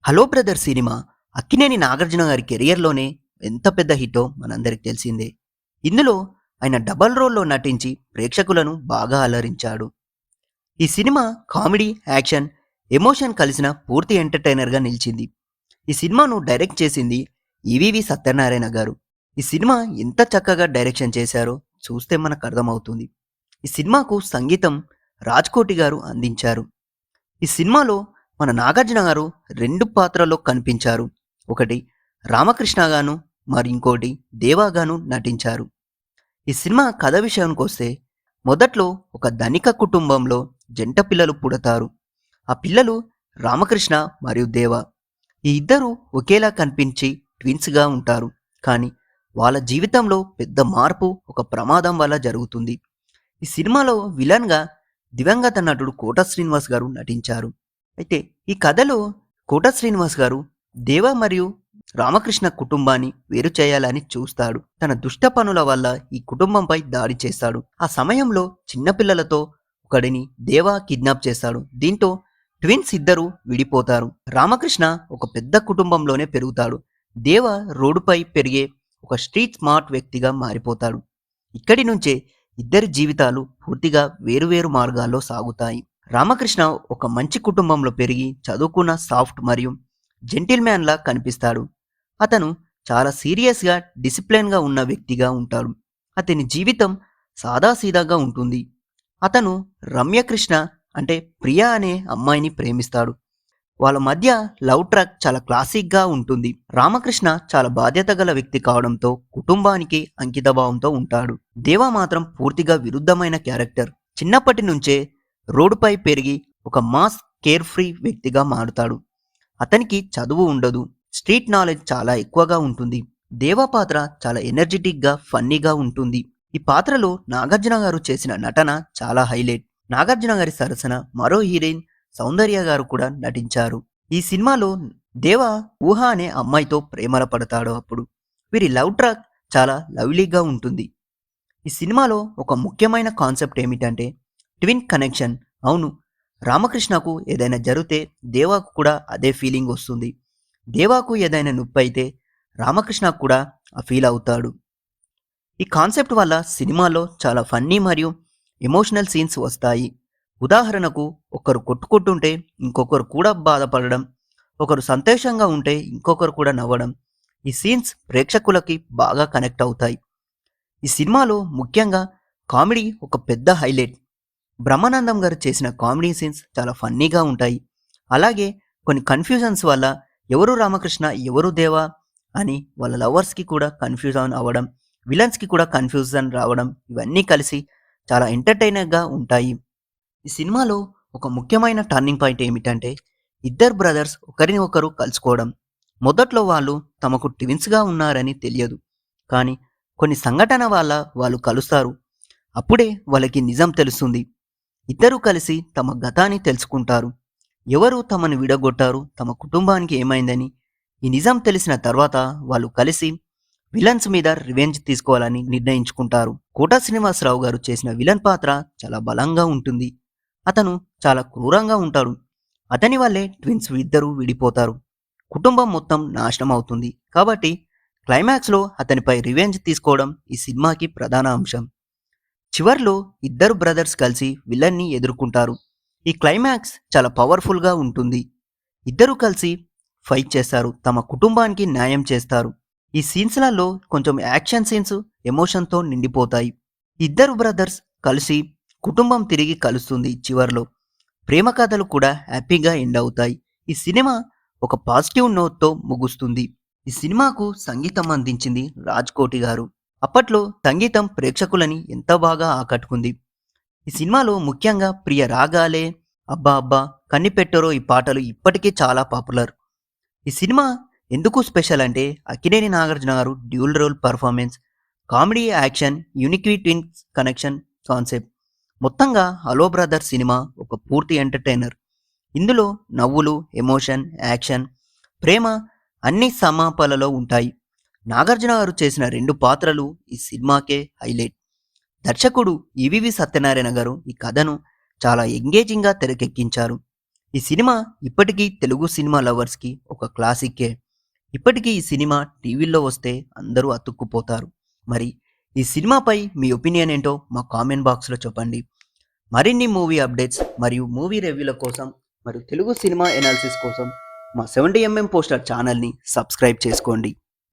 Hello Brother cinema Akkineni Nagarjuna గారి కెరియర్లోనే ఎంత పెద్ద హిట్టో మనందరికి తెలిసిందే. ఇందులో ఆయన డబల్ రోల్లో నటించి ప్రేక్షకులను బాగా అలరించాడు. ఈ సినిమా కామెడీ, యాక్షన్, ఎమోషన్ కలిసిన పూర్తి ఎంటర్టైనర్గా నిలిచింది. ఈ సినిమాను డైరెక్ట్ చేసింది ఈవీవి సత్యనారాయణ గారు. ఈ సినిమా ఎంత చక్కగా డైరెక్షన్ చేశారో చూస్తే మనకు అర్థమవుతుంది. ఈ సినిమాకు సంగీతం రాజ్కోటి గారు అందించారు. ఈ సినిమాలో మన నాగార్జున గారు 2 పాత్రల్లో కనిపించారు. ఒకటి రామకృష్ణగాను, ఇంకోటి దేవాగాను నటించారు. ఈ సినిమా కథ విషయానికొస్తే మొదట్లో ఒక ధనిక కుటుంబంలో జంట పిల్లలు పుడతారు. ఆ పిల్లలు రామకృష్ణ మరియు దేవ. ఈ ఇద్దరు ఒకేలా కనిపించి ట్విన్స్‌గా ఉంటారు. కానీ వాళ్ళ జీవితంలో పెద్ద మార్పు ఒక ప్రమాదం వల్ల జరుగుతుంది. ఈ సినిమాలో విలన్‌గా దివంగత నటుడు కోట శ్రీనివాస్ గారు నటించారు. అయితే ఈ కథలో కోట శ్రీనివాస్ గారు దేవ మరియు రామకృష్ణ కుటుంబాన్ని వేరు చేయాలని చూస్తాడు. తన దుష్ట పనుల వల్ల ఈ కుటుంబంపై దాడి చేస్తాడు. ఆ సమయంలో చిన్నపిల్లలతో ఒకడిని దేవ కిడ్నాప్ చేస్తాడు. దీంతో ట్విన్స్ ఇద్దరు విడిపోతారు. రామకృష్ణ ఒక పెద్ద కుటుంబంలోనే పెరుగుతాడు. దేవ రోడ్డుపై పెరిగే ఒక స్ట్రీట్ స్మార్ట్ వ్యక్తిగా మారిపోతాడు. ఇక్కడి నుంచే ఇద్దరి జీవితాలు పూర్తిగా వేరువేరు మార్గాల్లో సాగుతాయి. రామకృష్ణ ఒక మంచి కుటుంబంలో పెరిగి చదువుకున్న సాఫ్ట్ మరియు జెంటిల్ మ్యాన్‌లా కనిపిస్తాడు. అతను చాలా సీరియస్‌గా, డిసిప్లిన్‌గా ఉన్న వ్యక్తిగా ఉంటాడు. అతని జీవితం సాదాసీదాగా ఉంటుంది. అతను రమ్యకృష్ణ అంటే ప్రియా అనే అమ్మాయిని ప్రేమిస్తాడు. వాళ్ళ మధ్య లవ్ ట్రాక్ చాలా క్లాసిక్‌గా ఉంటుంది. రామకృష్ణ చాలా బాధ్యత గల వ్యక్తి కావడంతో కుటుంబానికి అంకితభావంతో ఉంటాడు. దేవ మాత్రం పూర్తిగా విరుద్ధమైన క్యారెక్టర్. చిన్నప్పటి నుంచే రోడ్డుపై పెరిగి ఒక మాస్ కేర్ ఫ్రీ వ్యక్తిగా మారుతాడు. అతనికి చదువు ఉండదు. స్ట్రీట్ నాలెడ్జ్ చాలా ఎక్కువగా ఉంటుంది. దేవా పాత్ర చాలా ఎనర్జెటిక్‌గా, ఫన్నీగా ఉంటుంది. ఈ పాత్రలో నాగార్జున గారు చేసిన నటన చాలా హైలైట్. నాగార్జున గారి సరసన మరో హీరోయిన్ సౌందర్య గారు కూడా నటించారు. ఈ సినిమాలో దేవ ఊహ అనే అమ్మాయితో ప్రేమలో పడతాడు. అప్పుడు వీరి లవ్ ట్రాక్ చాలా లవ్లీగా ఉంటుంది. ఈ సినిమాలో ఒక ముఖ్యమైన కాన్సెప్ట్ ఏమిటంటే ట్విన్ కనెక్షన్. అవును, రామకృష్ణకు ఏదైనా జరిగితే దేవాకు కూడా అదే ఫీలింగ్ వస్తుంది. దేవాకు ఏదైనా నొప్పి అయితే రామకృష్ణకు కూడా ఆ ఫీల్ అవుతాడు. ఈ కాన్సెప్ట్ వల్ల సినిమాలో చాలా ఫన్నీ మరియు ఎమోషనల్ సీన్స్ వస్తాయి. ఉదాహరణకు ఒకరు కొట్టుకుంటుంటే ఇంకొకరు కూడా బాధపడడం, ఒకరు సంతోషంగా ఉంటే ఇంకొకరు కూడా నవ్వడం. ఈ సీన్స్ ప్రేక్షకులకి బాగా కనెక్ట్ అవుతాయి. ఈ సినిమాలో ముఖ్యంగా కామెడీ ఒక పెద్ద హైలైట్. బ్రహ్మానందం గారు చేసిన కామెడీ సీన్స్ చాలా ఫన్నీగా ఉంటాయి. అలాగే కొన్ని కన్ఫ్యూజన్స్ వల్ల ఎవరు రామకృష్ణ, ఎవరు దేవా అని వాళ్ళ లవర్స్‌కి కూడా కన్‌ఫ్యూజన్ అవ్వడం, విలన్స్‌కి కూడా కన్‌ఫ్యూజన్ రావడం, ఇవన్నీ కలిసి చాలా ఎంటర్‌టైనర్‌గా ఉంటాయి. ఈ సినిమాలో ఒక ముఖ్యమైన టర్నింగ్ పాయింట్ ఏమిటంటే ఇద్దరు బ్రదర్స్ ఒకరిని ఒకరు కలుసుకోవడం. మొదట్లో వాళ్ళు తమకు ట్విన్స్‌గా ఉన్నారని తెలియదు. కానీ కొన్ని సంఘటన వల్ల వాళ్ళు కలుస్తారు. అప్పుడే వాళ్ళకి నిజం తెలుస్తుంది. ఇద్దరూ కలిసి తమ గతాన్ని తెలుసుకుంటారు. ఎవరు తమను విడగొట్టారు, తమ కుటుంబానికి ఏమైందని ఈ నిజం తెలిసిన తర్వాత వాళ్ళు కలిసి విలన్స్ మీద రివెంజ్ తీసుకోవాలని నిర్ణయించుకుంటారు. కోట శ్రీనివాసరావు గారు చేసిన విలన్ పాత్ర చాలా బలంగా ఉంటుంది. అతను చాలా క్రూరంగా ఉంటాడు. అతని వల్లే ట్విన్స్ ఇద్దరు విడిపోతారు. కుటుంబం మొత్తం నాశనం అవుతుంది. కాబట్టి క్లైమాక్స్లో అతనిపై రివెంజ్ తీసుకోవడం ఈ సినిమాకి ప్రధాన అంశం. చివర్లో ఇద్దరు బ్రదర్స్ కలిసి విలన్ని ఎదుర్కొంటారు. ఈ క్లైమాక్స్ చాలా పవర్ఫుల్గా ఉంటుంది. ఇద్దరు కలిసి ఫైట్ చేస్తారు, తమ కుటుంబానికి న్యాయం చేస్తారు. ఈ సీన్స్లలో కొంచెం యాక్షన్ సీన్స్ ఎమోషన్తో నిండిపోతాయి. ఇద్దరు బ్రదర్స్ కలిసి కుటుంబం తిరిగి కలుస్తుంది. చివర్లో ప్రేమ కథలు కూడా హ్యాపీగా ఎండ్ అవుతాయి. ఈ సినిమా ఒక పాజిటివ్ నోట్తో ముగుస్తుంది. ఈ సినిమాకు సంగీతం అందించింది రాజ్కోటి గారు. అప్పట్లో సంగీతం ప్రేక్షకులని ఎంత బాగా ఆకట్టుకుంది. ఈ సినిమాలో ముఖ్యంగా ప్రియ రాగాలే, అబ్బా అబ్బా, కన్నిపెట్టరో ఈ పాటలు ఇప్పటికీ చాలా పాపులర్. ఈ సినిమా ఎందుకు స్పెషల్ అంటే అక్కినేని నాగార్జున గారు dual role performance, comedy, action, unique twins connection concept. మొత్తంగా హలో బ్రదర్ సినిమా ఒక పూర్తి ఎంటర్టైనర్. ఇందులో నవ్వులు, ఎమోషన్, యాక్షన్, ప్రేమ అన్ని సమాపాలలో ఉంటాయి. నాగార్జున గారు చేసిన 2 పాత్రలు ఈ సినిమాకే హైలైట్. దర్శకుడు ఈవీవి సత్యనారాయణ గారు ఈ కథను చాలా ఎంగేజింగ్గా తెరకెక్కించారు. ఈ సినిమా ఇప్పటికీ తెలుగు సినిమా లవర్స్కి ఒక ఒక క్లాసిక్కే. ఇప్పటికీ ఈ సినిమా టీవీల్లో వస్తే అందరూ అతుక్కుపోతారు. మరి ఈ సినిమాపై మీ ఒపీనియన్ ఏంటో మా కామెంట్ బాక్స్‌లో చెప్పండి. మరిన్ని మూవీ అప్డేట్స్ మరియు మూవీ రివ్యూల కోసం మరియు తెలుగు సినిమా ఎనాలిసిస్ కోసం మా 70mm పోస్టర్ ఛానల్‌ని సబ్స్క్రైబ్ చేసుకోండి.